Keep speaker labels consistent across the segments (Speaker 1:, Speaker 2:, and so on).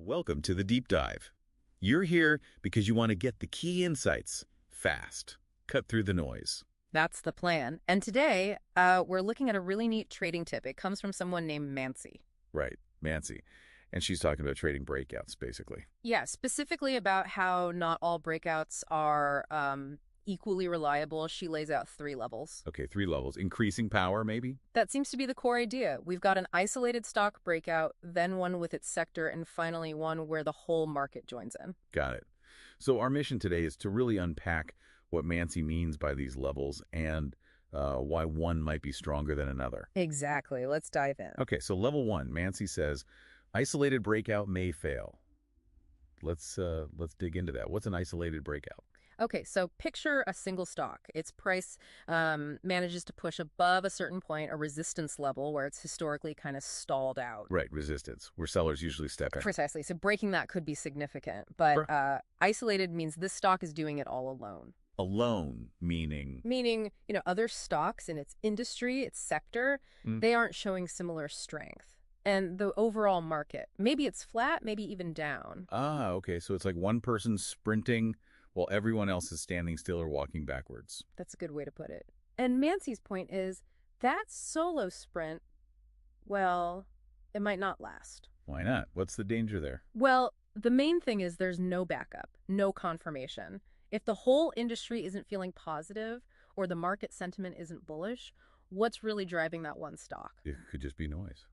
Speaker 1: Welcome to the deep dive. You're here because you want to get the key insights fast, cut through the noise.
Speaker 2: That's the plan. And today, we're looking at a really neat trading tip. It comes from someone named Mansi.
Speaker 1: Right, Mansi. And she's talking about trading breakouts, basically.
Speaker 2: Yeah, specifically about how not all breakouts are equally reliable. She lays out 3 levels.
Speaker 1: Okay, 3 levels. Increasing power, maybe?
Speaker 2: That seems to be the core idea. We've got an isolated stock breakout, then one with its sector, and finally one where the whole market joins in.
Speaker 1: Got it. So our mission today is to really unpack what Mansi means by these levels and why one might be stronger than another.
Speaker 2: Exactly. Let's dive in.
Speaker 1: Okay, so level 1, Mansi says, isolated breakout may fail. Let's dig into that. What's an isolated breakout?
Speaker 2: Okay, so picture a single stock. Its price manages to push above a certain point, a resistance level where it's historically kind of stalled out.
Speaker 1: Right, resistance, where sellers usually step in.
Speaker 2: Precisely. So breaking that could be significant, but isolated means this stock is doing it all alone.
Speaker 1: Alone, meaning?
Speaker 2: Meaning, other stocks in its industry, its sector, they aren't showing similar strength. And the overall market, maybe it's flat, maybe even down.
Speaker 1: Ah, okay, so it's like one person sprinting while everyone else is standing still or walking backwards.
Speaker 2: That's a good way to put it. And Mansi's point is that solo sprint, well, it might not last.
Speaker 1: Why not? What's the danger there?
Speaker 2: Well, the main thing is there's no backup, no confirmation. If the whole industry isn't feeling positive or the market sentiment isn't bullish, what's really driving that one stock?
Speaker 1: It could just be noise.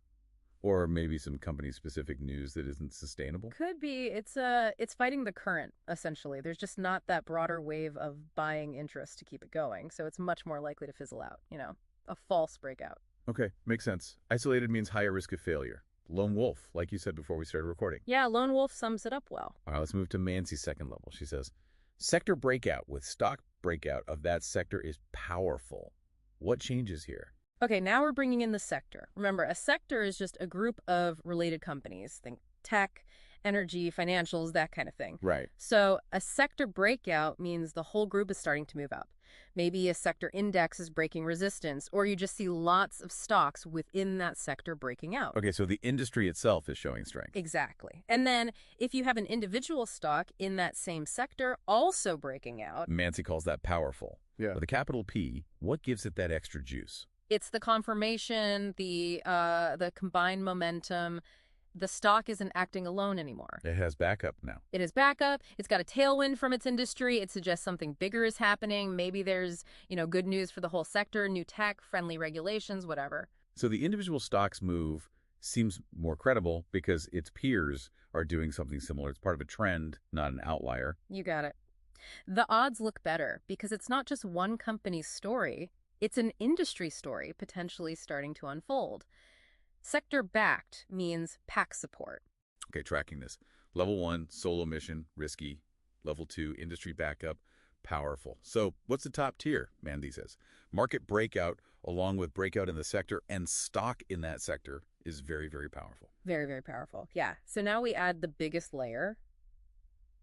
Speaker 1: Or maybe some company-specific news that isn't sustainable?
Speaker 2: Could be. It's fighting the current, essentially. There's just not that broader wave of buying interest to keep it going, so it's much more likely to fizzle out, a false breakout.
Speaker 1: Okay, makes sense. Isolated means higher risk of failure. Lone wolf, like you said before we started recording.
Speaker 2: Yeah, lone wolf sums it up well.
Speaker 1: All right, let's move to Mansi's second level. She says, sector breakout with stock breakout of that sector is powerful. What changes here?
Speaker 2: Okay, now we're bringing in the sector. Remember, a sector is just a group of related companies. Think tech, energy, financials, that kind of thing.
Speaker 1: Right.
Speaker 2: So a sector breakout means the whole group is starting to move up. Maybe a sector index is breaking resistance, or you just see lots of stocks within that sector breaking out.
Speaker 1: Okay, so the industry itself is showing strength.
Speaker 2: Exactly. And then if you have an individual stock in that same sector also breaking out.
Speaker 1: Mansi calls that powerful.
Speaker 3: Yeah.
Speaker 1: With a capital P, what gives it that extra juice?
Speaker 2: It's the confirmation, the combined momentum. The stock isn't acting alone anymore.
Speaker 1: It has backup now.
Speaker 2: It is backup. It's got a tailwind from its industry. It suggests something bigger is happening. Maybe there's, good news for the whole sector, new tech, friendly regulations, whatever.
Speaker 1: So the individual stock's move seems more credible because its peers are doing something similar. It's part of a trend, not an outlier.
Speaker 2: You got it. The odds look better because it's not just one company's story. It's an industry story potentially starting to unfold. Sector-backed means pack support.
Speaker 1: Okay, tracking this. Level 1, solo mission, risky. Level 2, industry backup, powerful. So what's the top tier, Mandy says? Market breakout, along with breakout in the sector and stock in that sector, is very, very powerful.
Speaker 2: Very, very powerful. Yeah. So now we add the biggest layer,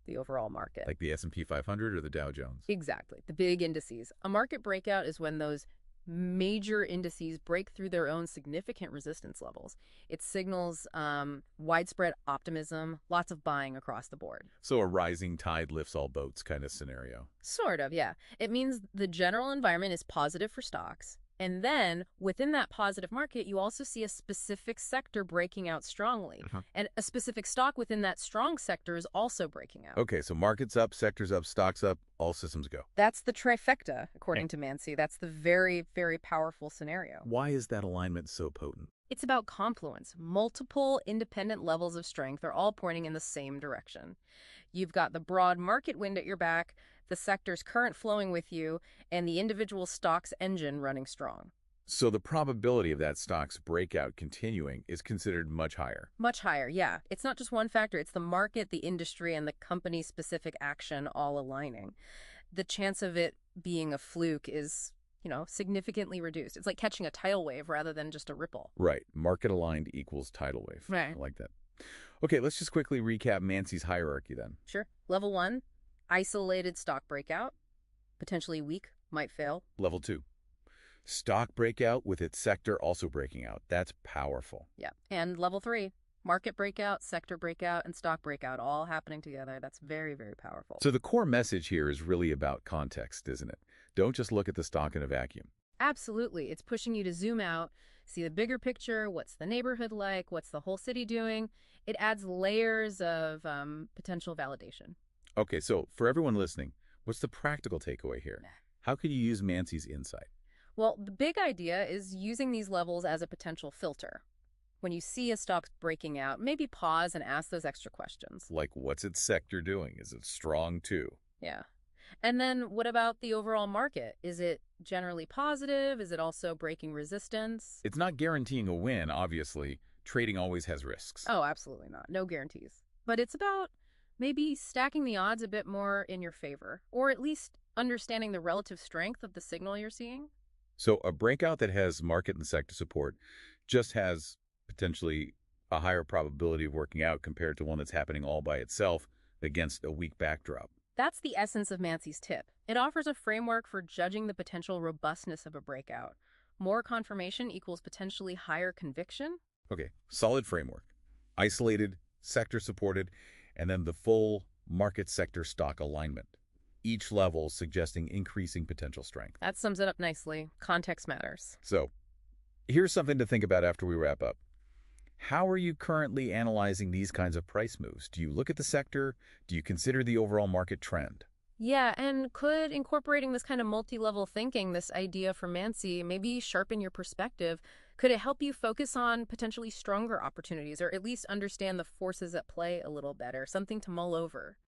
Speaker 2: the overall market.
Speaker 1: Like the S&P 500 or the Dow Jones?
Speaker 2: Exactly. The big indices. A market breakout is when those major indices break through their own significant resistance levels. It signals widespread optimism, lots of buying across the board.
Speaker 1: So a rising tide lifts all boats kind of scenario.
Speaker 2: Sort of, yeah. It means the general environment is positive for stocks. And then within that positive market, you also see a specific sector breaking out strongly. And a specific stock within that strong sector is also breaking out.
Speaker 1: Okay, so market's up, sector's up, stock's up, all systems go.
Speaker 2: That's the trifecta, according to Mansi. That's the very, very powerful scenario.
Speaker 1: Why is that alignment so potent?
Speaker 2: It's about confluence. Multiple independent levels of strength are all pointing in the same direction. You've got the broad market wind at your back, the sector's current flowing with you, and the individual stock's engine running strong.
Speaker 1: So the probability of that stock's breakout continuing is considered much higher.
Speaker 2: Much higher, yeah. It's not just one factor. It's the market, the industry, and the company's specific action all aligning. The chance of it being a fluke is, significantly reduced. It's like catching a tidal wave rather than just a ripple.
Speaker 1: Right. Market aligned equals tidal wave.
Speaker 2: Right.
Speaker 1: I like that. Okay, let's just quickly recap Mansi's hierarchy then.
Speaker 2: Sure. Level 1, isolated stock breakout. Potentially weak, might fail.
Speaker 1: Level 2, stock breakout with its sector also breaking out. That's powerful.
Speaker 2: Yeah. And level 3, Market breakout, sector breakout, and stock breakout all happening together. That's very, very powerful.
Speaker 1: So the core message here is really about context, isn't it? Don't just look at the stock in a vacuum.
Speaker 2: Absolutely. It's pushing you to zoom out, see the bigger picture. What's the neighborhood like? What's the whole city doing? It adds layers of potential validation.
Speaker 1: Okay, so for everyone listening, what's the practical takeaway here? How could you use Mansi's insight?
Speaker 2: Well, the big idea is using these levels as a potential filter. When you see a stock breaking out, maybe pause and ask those extra questions.
Speaker 1: Like, what's its sector doing? Is it strong too?
Speaker 2: Yeah. And then what about the overall market? Is it generally positive? Is it also breaking resistance?
Speaker 1: It's not guaranteeing a win, obviously. Trading always has risks.
Speaker 2: Oh, absolutely not. No guarantees. But it's about maybe stacking the odds a bit more in your favor, or at least understanding the relative strength of the signal you're seeing.
Speaker 1: So a breakout that has market and sector support just has potentially a higher probability of working out compared to one that's happening all by itself against a weak backdrop.
Speaker 2: That's the essence of Mansi's tip. It offers a framework for judging the potential robustness of a breakout. More confirmation equals potentially higher conviction.
Speaker 1: Okay, solid framework. Isolated, sector supported, and then the full market sector stock alignment. Each level suggesting increasing potential strength.
Speaker 2: That sums it up nicely. Context matters.
Speaker 1: So, here's something to think about after we wrap up. How are you currently analyzing these kinds of price moves? Do you look at the sector? Do you consider the overall market trend?
Speaker 2: Yeah, and could incorporating this kind of multi-level thinking, this idea from Mansi, maybe sharpen your perspective? Could it help you focus on potentially stronger opportunities, or at least understand the forces at play a little better? Something to mull over.